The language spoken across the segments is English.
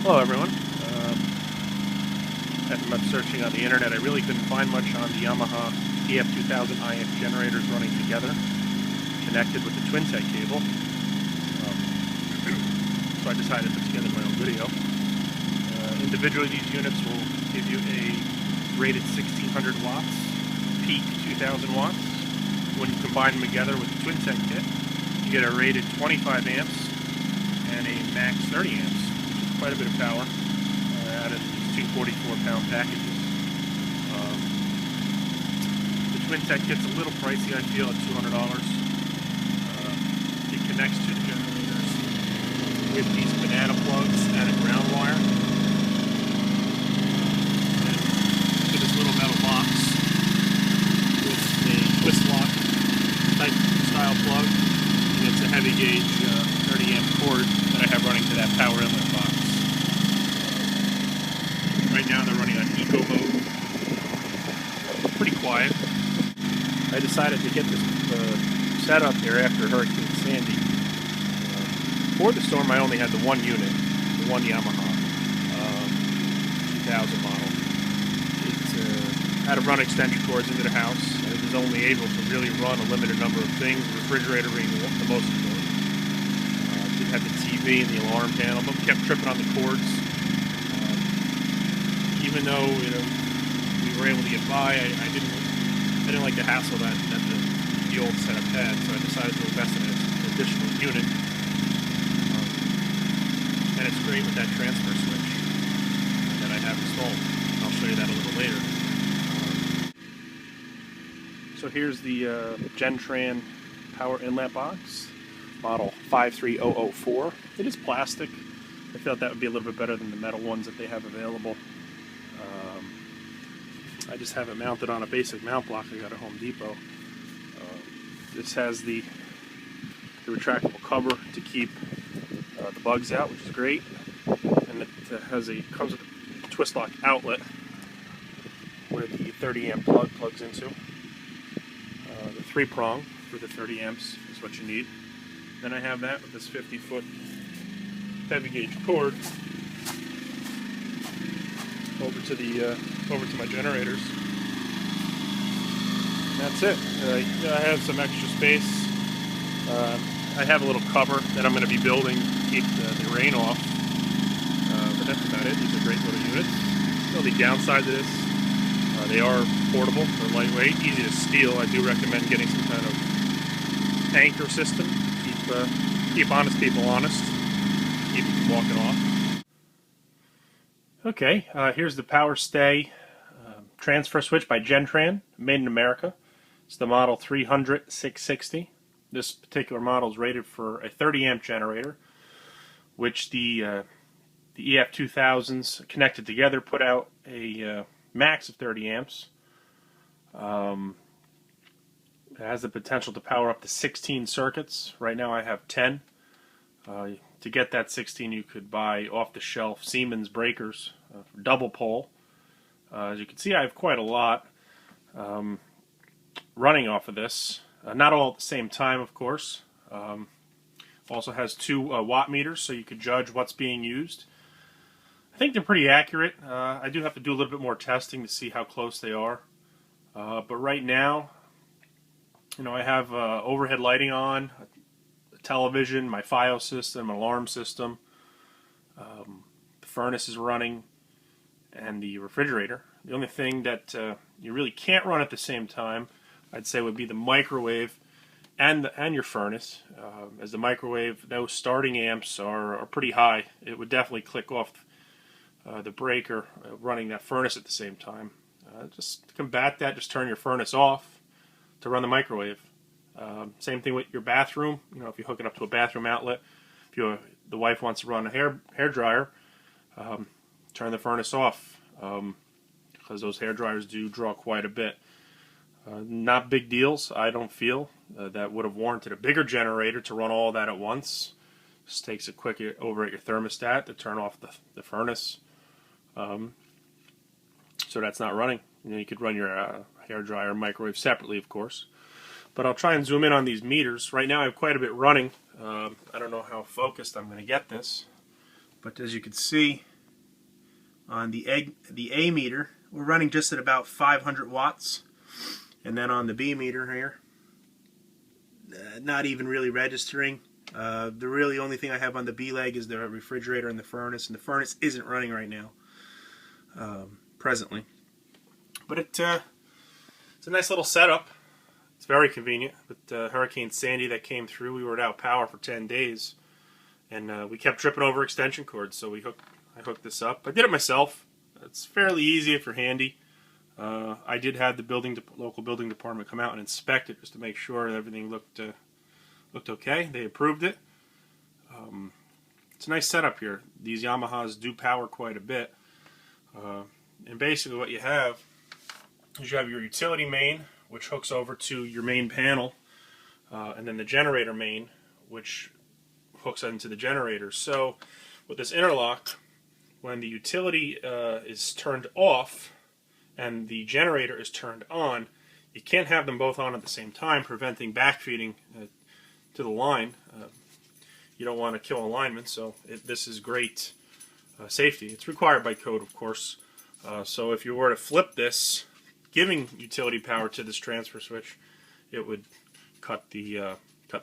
Hello everyone. After much searching on the internet, I really couldn't find much on the Yamaha ef2000is generators running together, connected with the TwinTech cable. So I decided to put together my own video. Individually, these units will give you a rated 1600 watts, peak 2000 watts. When you combine them together with the TwinTech kit, you get a rated 25 amps and a max 30 amps. Quite a bit of power out of these two 44-pound packages. The TwinTech kit's a little pricey, I feel, at $200. It connects to the generators with these banana plugs and a ground wire. And to this little metal box with a twist lock type style plug. And it's a heavy gauge 30 amp cord that I have running to that Power Inlet Box. Right now they're running on eco mode. Pretty quiet. I decided to get this set up here after Hurricane Sandy. For the storm I only had the one unit, the one Yamaha 2000 model. It had to run extension cords into the house, and it was only able to really run a limited number of things, the refrigerator being the most important. It had the TV and the alarm panel, but kept tripping on the cords. Even though we were able to get by, I didn't like the hassle that the old setup had, so I decided to invest in an additional unit. And it's great with that transfer switch that I have installed. I'll show you that a little later. So here's the Gentran Power Inlet Box, model 53004. It is plastic. I felt that would be a little bit better than the metal ones that they have available. I just have it mounted on a basic mount block I got at Home Depot. This has the retractable cover to keep the bugs out, which is great, and it comes with a twist lock outlet where the 30 amp plug plugs into. The 3-prong for the 30 amps is what you need. Then I have that with this 50-foot heavy gauge cord over to my generators. And that's it. I have some extra space. I have a little cover that I'm going to be building to keep the rain off. But that's about it. These are great little units. The only downside to this, they are portable, they're lightweight, easy to steal. I do recommend getting some kind of anchor system to keep honest people honest, keep them from walking off. Okay, here's the Power Stay transfer switch by Gentran, made in America. It's the model 300-660. This particular model is rated for a 30 amp generator, which the ef2000s connected together put out a max of 30 amps. It has the potential to power up to 16 circuits. Right now I have 10. To get that 16, you could buy off-the-shelf Siemens breakers for double pole. As you can see, I have quite a lot running off of this. Not all at the same time, of course. Also has 2 watt meters, so you could judge what's being used. I think they're pretty accurate. I do have to do a little bit more testing to see how close they are. But right now, I have overhead lighting on, a television, my FiOS system, alarm system. The furnace is running, and the refrigerator. The only thing that you really can't run at the same time, I'd say, would be the microwave and your furnace. As the microwave, those starting amps are pretty high. It would definitely click off the breaker running that furnace at the same time. Just to combat that, just turn your furnace off to run the microwave. Same thing with your bathroom. If you hook it up to a bathroom outlet, if the wife wants to run a hair dryer, turn the furnace off, because those hair dryers do draw quite a bit. Not big deals, I don't feel. That would have warranted a bigger generator to run all that at once. Just takes a quick over at your thermostat to turn off the furnace. So that's not running. You could run your hair dryer and microwave separately, of course. But I'll try and zoom in on these meters. Right now I have quite a bit running. I don't know how focused I'm going to get this. But as you can see, On the A meter, we're running just at about 500 watts. And then on the B meter here, not even really registering. The really only thing I have on the B leg is the refrigerator and the furnace isn't running right now, presently. But it's a nice little setup. It's very convenient. With Hurricane Sandy that came through, we were without power for 10 days. And we kept tripping over extension cords, so I hooked this up. I did it myself. It's fairly easy if you're handy. I did have the local building department come out and inspect it just to make sure that everything looked okay. They approved it. It's a nice setup here. These Yamahas do power quite a bit. And basically what you have is you have your utility main, which hooks over to your main panel, and then the generator main, which hooks into the generator. So with this interlock, when the utility is turned off and the generator is turned on, you can't have them both on at the same time, preventing backfeeding to the line. You don't want to kill alignment, so this is great safety. It's required by code, of course. So if you were to flip this, giving utility power to this transfer switch, it would cut the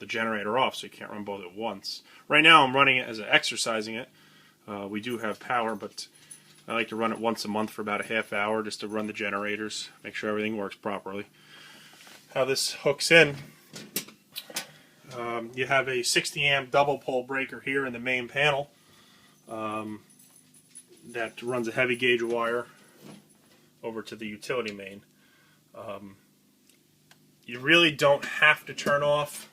generator off, so you can't run both at once. Right now I'm running it as exercising it. We do have power, but I like to run it once a month for about a half hour just to run the generators, make sure everything works properly. How this hooks in, you have a 60 amp double pole breaker here in the main panel that runs a heavy gauge wire over to the utility main. You really don't have to turn off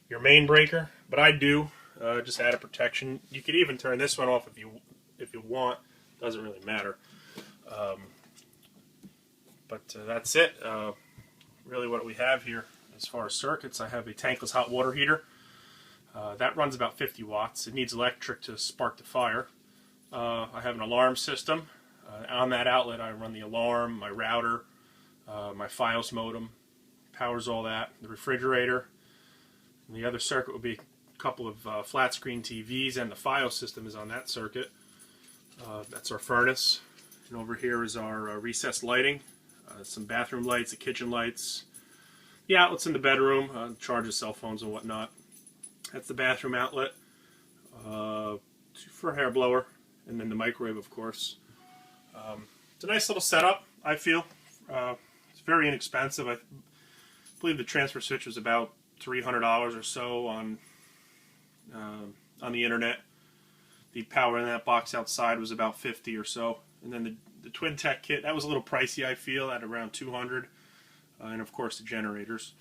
your main breaker, but I do, just add a protection. You could even turn this one off if you want. Doesn't really matter. But that's it. Really what we have here as far as circuits, I have a tankless hot water heater. That runs about 50 watts. It needs electric to spark the fire. I have an alarm system. On that outlet I run the alarm, my router, my FiOS modem, powers all that, the refrigerator. And the other circuit would be a couple of flat screen TVs, and the FiOS system is on that circuit. That's our furnace. And over here is our recessed lighting, some bathroom lights, the kitchen lights, the outlets in the bedroom, charges cell phones and whatnot. That's the bathroom outlet for a hair blower, and then the microwave, of course. It's a nice little setup, I feel. It's very inexpensive. I believe the transfer switch was about $300 or so on the internet. The Power Inlet Box outside was about $50 or so. And then the TwinTech kit, that was a little pricey, I feel, at around $200. And of course the generators.